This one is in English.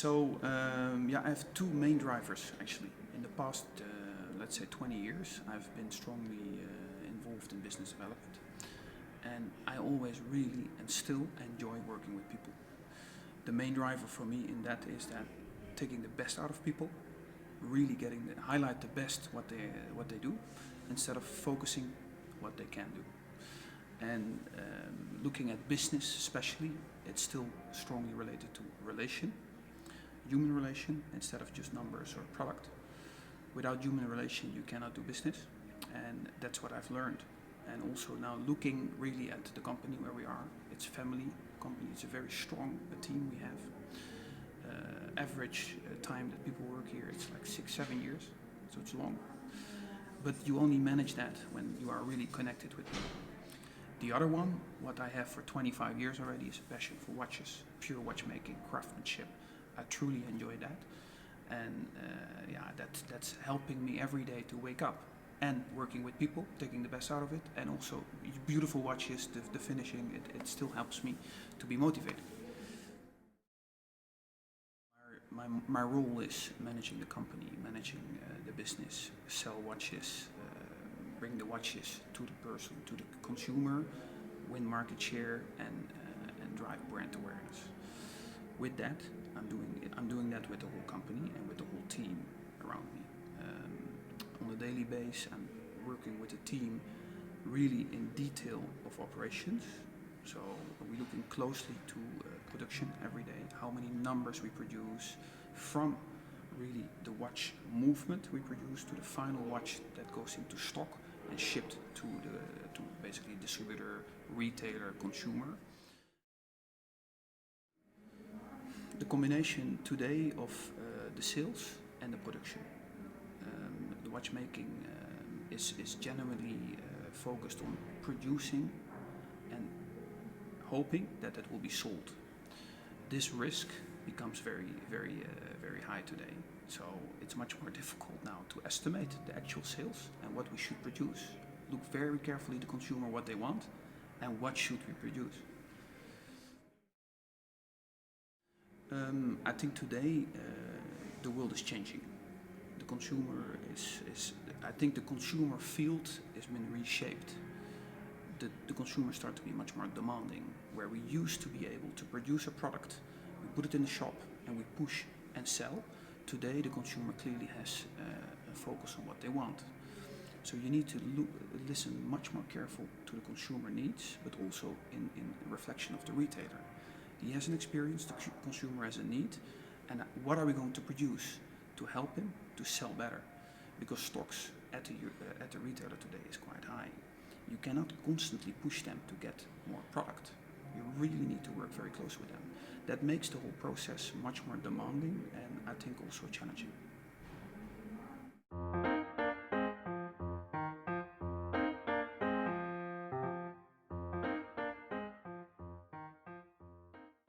Yeah, I have two main drivers actually. In the past, let's say 20 years, I've been strongly involved in business development. And I always really and still enjoy working with people. The main driver for me in that is that taking the best out of people, really highlight the best what they do, instead of focusing what they can do. And looking at business especially, it's still strongly related to human relation, instead of just numbers or product. Without human relation, you cannot do business, and that's what I've learned. And also now looking really at the company where we are, it's a family company, it's a very strong team we have. Average time that people work here, it's like 6-7 years, so it's long. But you only manage that when you are really connected with people. The other one, what I have for 25 years already, is a passion for watches, pure watchmaking, craftsmanship. I truly enjoy that, and that's helping me every day to wake up and working with people, taking the best out of it, and also beautiful watches, the finishing, it still helps me to be motivated. My role is managing the company, managing the business, sell watches, bring the watches to the person, to the consumer, win market share, and drive brand awareness. With that, I'm doing that with the whole company and with the whole team around me. On a daily basis, I'm working with a team really in detail of operations. So we're looking closely to production every day, how many numbers we produce, from really the watch movement we produce to the final watch that goes into stock and shipped to basically distributor, retailer, consumer. The combination today of the sales and the production. The watchmaking is genuinely focused on producing and hoping that it will be sold. This risk becomes very high today. So it's much more difficult now to estimate the actual sales and what we should produce. Look very carefully the consumer what they want and what should we produce. I think today the world is changing. The consumer I think the consumer field has been reshaped. The consumers start to be much more demanding. Where we used to be able to produce a product, we put it in the shop and we push and sell. Today the consumer clearly has a focus on what they want. So you need to listen much more careful to the consumer needs, but also in reflection of the retailer. He has an experience, the consumer has a need, and what are we going to produce to help him to sell better? Because stocks at the retailer today is quite high. You cannot constantly push them to get more product. You really need to work very close with them. That makes the whole process much more demanding and I think also challenging.